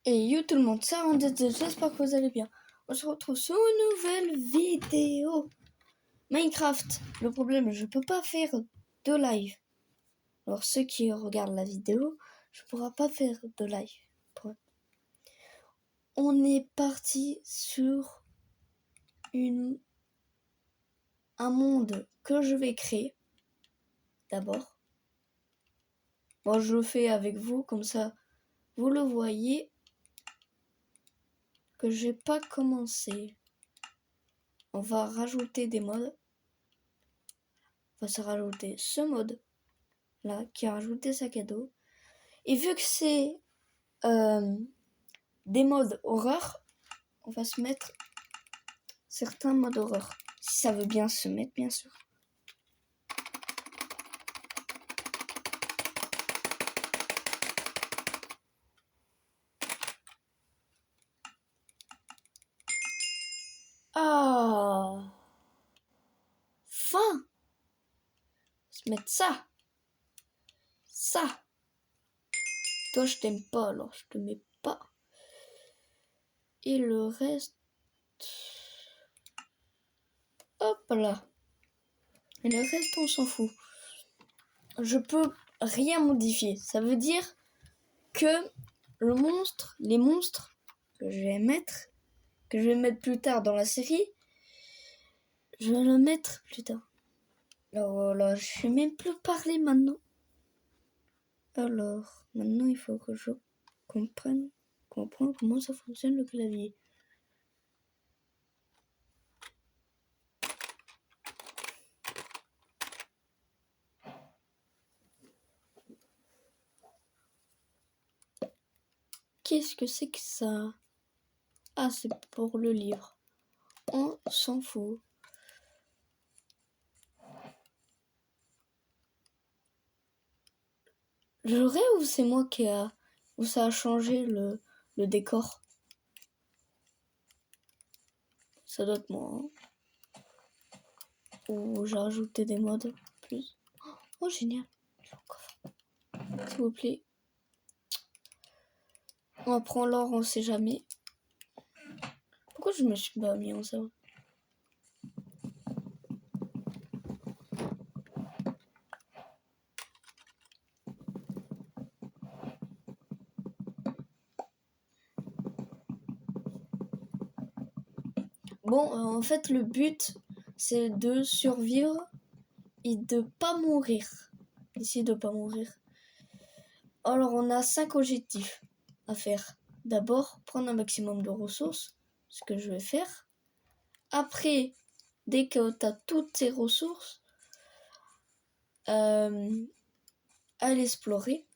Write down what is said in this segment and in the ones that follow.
Et yo tout le monde, ça on j'espère que vous allez bien. On se retrouve sur une nouvelle vidéo Minecraft. Le problème, je peux pas faire de live. Alors ceux qui regardent la vidéo, je pourrai pas faire de live. On est parti sur un monde que je vais créer. D'abord. Moi je le fais avec vous, comme ça vous le voyez que j'ai pas commencé. On va rajouter des modes. On va se rajouter ce mode là qui a rajouté sac à dos. Et vu que c'est des modes horreur, on va se mettre certains modes horreur. Si ça veut bien se mettre, bien sûr. Ah, fin. On va se mettre ça. Ça. Toi, je t'aime pas, alors je te mets pas. Et le reste... Hop là. Et le reste, on s'en fout. Je peux rien modifier. Ça veut dire que les monstres que je vais mettre plus tard dans la série, je vais le mettre plus tard. Alors là, je sais même plus parler maintenant. Alors, maintenant, il faut que je comprenne comment ça fonctionne le clavier. Qu'est-ce que c'est que ça? Ah, c'est pour le livre. On s'en fout. J'aurais ou c'est moi où ça a changé le décor? Ça doit être moi. Hein. Ou j'ai rajouté des modes plus. Oh, génial. S'il vous plaît. On prend l'or, on sait jamais. Pourquoi je me suis pas mis en ça? Bon, en fait, le but, c'est de survivre et de pas mourir. Essayer de pas mourir. Alors, on a 5 objectifs à faire. D'abord, prendre un maximum de ressources, ce que je vais faire. Après, dès que tu as toutes ces ressources, aller explorer.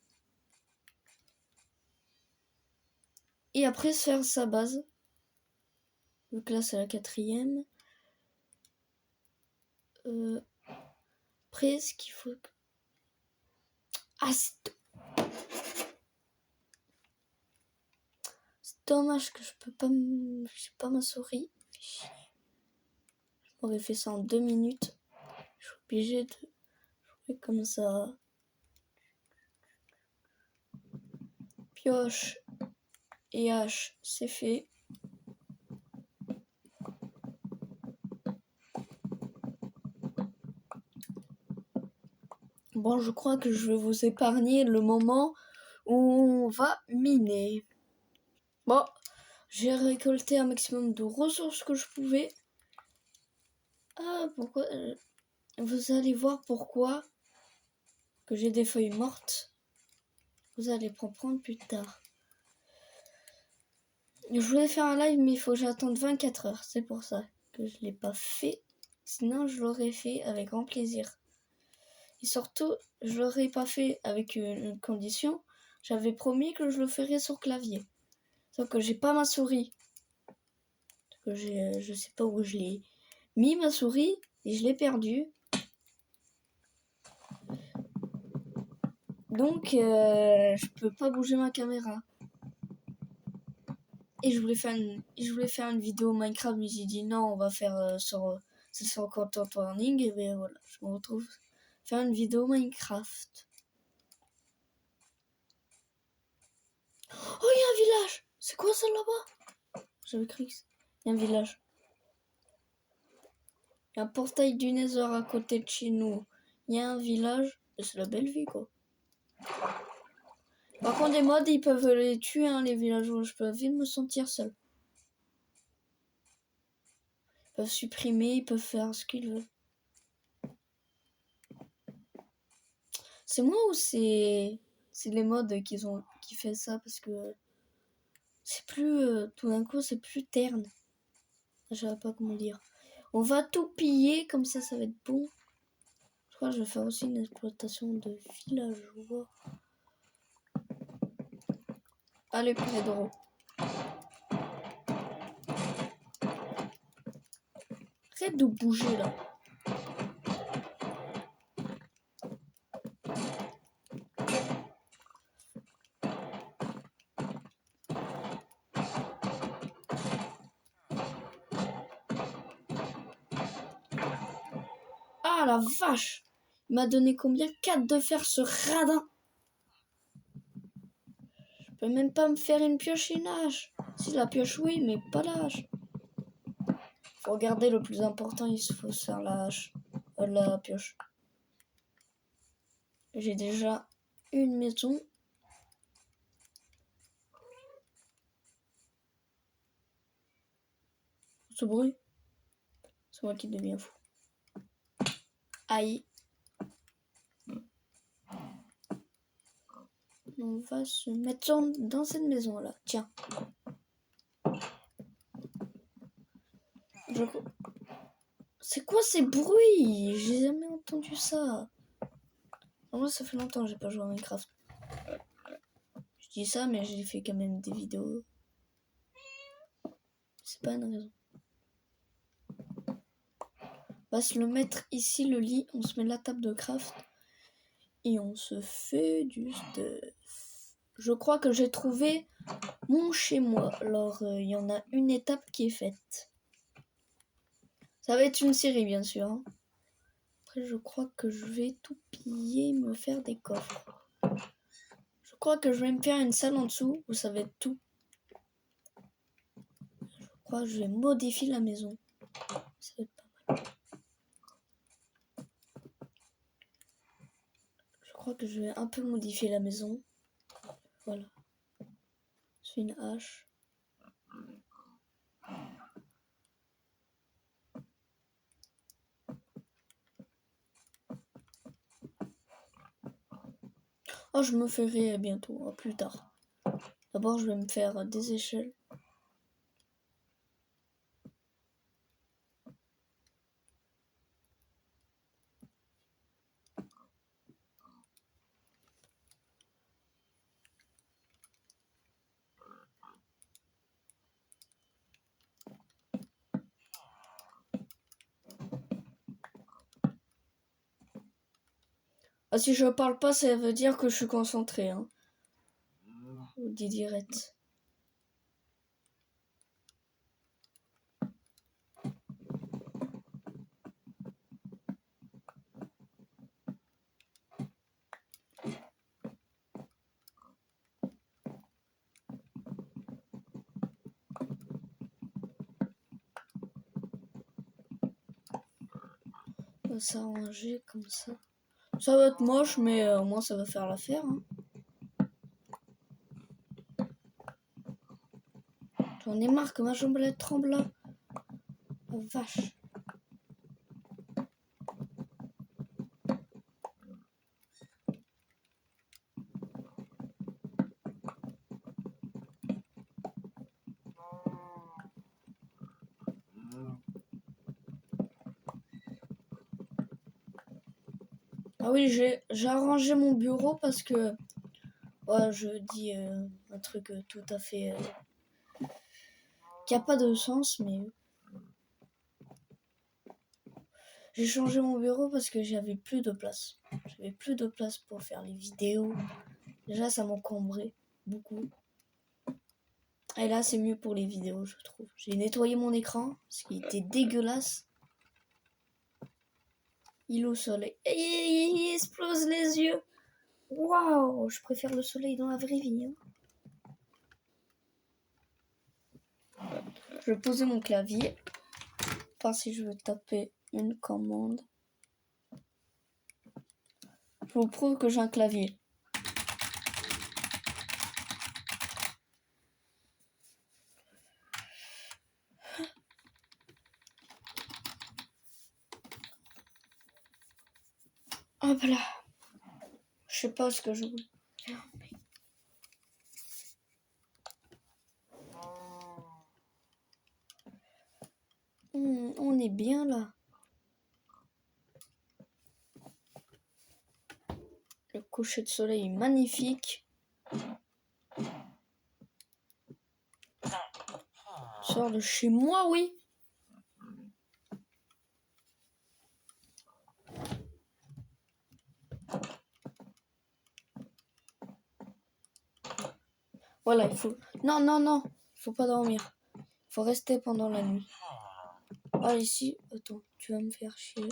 Et après, se faire sa base. Donc là, c'est la 4e. Après, ce qu'il faut... Ah, c'est dommage que je peux pas... J'ai pas ma souris. Je m'aurais fait ça en 2 minutes. Je suis obligée de jouer comme ça. Pioche et hache, c'est fait. Bon, je crois que je vais vous épargner le moment où on va miner. Bon, j'ai récolté un maximum de ressources que je pouvais. Ah, pourquoi... Vous allez voir pourquoi que j'ai des feuilles mortes. Vous allez comprendre plus tard. Je voulais faire un live, mais il faut que j'attende 24 heures. C'est pour ça que je ne l'ai pas fait. Sinon, je l'aurais fait avec grand plaisir. Et surtout, je l'aurais pas fait avec une condition. J'avais promis que je le ferais sur clavier. Sauf que j'ai pas ma souris. Parce que je sais pas où je l'ai mis ma souris et je l'ai perdue. Donc, je peux pas bouger ma caméra. Et je voulais faire une vidéo Minecraft, mais j'ai dit non, on va faire sur Content Warning. Et bien voilà, je me retrouve faire une vidéo Minecraft. Oh, il y a un village! là-bas. J'avais cru que il y a un village. Il y a un portail du Nether à côté de chez nous. Il y a un village. C'est la belle vie, quoi. Par contre, les mods, ils peuvent les tuer, hein, les villageois. Je peux vite me sentir seul. Ils peuvent supprimer, ils peuvent faire ce qu'ils veulent. C'est moi ou c'est les mods qui fait ça parce que c'est plus tout d'un coup c'est plus terne. Je sais pas comment dire. On va tout piller comme ça va être bon. Je crois que je vais faire aussi une exploitation de villageois. Allez Pedro. Arrête de bouger là. Ah la vache. Il m'a donné combien? 4 de fer ce radin. Je peux même pas me faire une pioche et une hache. Si la pioche oui, mais pas la hache. Faut regarder le plus important, il faut se faire la hache. La pioche. J'ai déjà une maison. Ce bruit, c'est moi qui deviens fou. Aïe. On va se mettre dans cette maison là. Tiens. C'est quoi ces bruits? J'ai jamais entendu ça. Moi, ça fait longtemps que j'ai pas joué à Minecraft. Je dis ça, mais j'ai fait quand même des vidéos. C'est pas une raison. On va se le mettre ici, le lit. On se met la table de craft. Et on se fait du stuff. Je crois que j'ai trouvé mon chez moi. Alors, il y en a une étape qui est faite. Ça va être une série, bien sûr. Hein. Après, je crois que je vais tout piller, me faire des coffres. Je crois que je vais me faire une salle en dessous où ça va être tout. Je crois que je vais modifier la maison. Ça va être pas mal. Je crois que je vais un peu modifier la maison. Voilà. C'est une hache. Oh, je me ferai bientôt, plus tard. D'abord, je vais me faire des échelles. Ah, si je parle pas, ça veut dire que je suis concentré. Hein. Je vous dis direct. On va s'arranger comme ça. Ça va être moche, mais au moins ça va faire l'affaire. Hein. J'en ai marre que ma jambe elle tremble là. Oh vache. Ah oui, j'ai arrangé mon bureau parce que... Ouais, je dis un truc tout à fait... qui a pas de sens, mais... J'ai changé mon bureau parce que j'avais plus de place. J'avais plus de place pour faire les vidéos. Déjà, ça m'encombrait beaucoup. Et là, c'est mieux pour les vidéos, je trouve. J'ai nettoyé mon écran, parce qu'il était dégueulasse. Il est au soleil. Et il explose les yeux. Waouh, je préfère le soleil dans la vraie vie. Hein. Je vais poser mon clavier. Pas si je veux taper une commande. Je vous prouve que j'ai un clavier. Hop là. Je sais pas ce que je veux faire. On est bien là. Le coucher de soleil est magnifique. Sors de chez moi, oui. Voilà, il faut... Non, non, non. Il faut pas dormir. Il faut rester pendant la nuit. Ah, ici. Attends, tu vas me faire chier.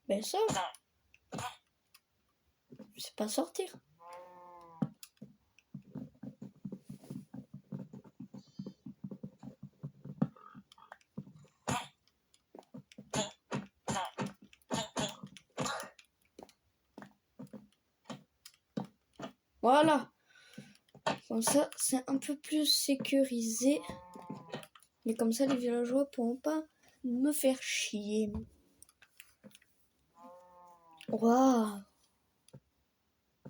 Ben ça, c'est pas sortir. Voilà. Comme ça, c'est un peu plus sécurisé. Mais comme ça, les villageois pourront pas me faire chier. Waouh.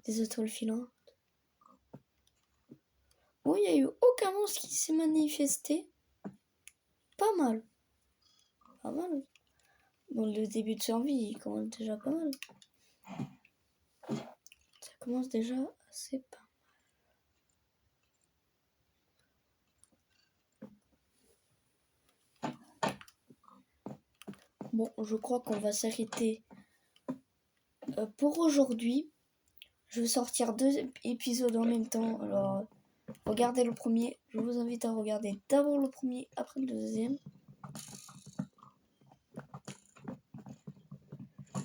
Des étoiles filantes. Oh, il n'y a eu aucun monstre qui s'est manifesté. Pas mal. Pas mal. Bon, le début de survie, il commence déjà pas mal. Ça commence déjà assez pas mal. Bon, je crois qu'on va s'arrêter pour aujourd'hui. Je vais sortir 2 épisodes en même temps. Alors, regardez le premier. Je vous invite à regarder d'abord le premier, après le deuxième.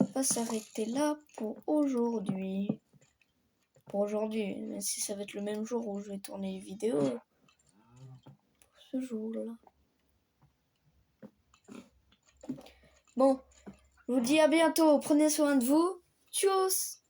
On va s'arrêter là pour aujourd'hui. Pour aujourd'hui, même si ça va être le même jour où je vais tourner les vidéos. Pour ce jour-là. Bon, je vous dis à bientôt. Prenez soin de vous. Tchuss!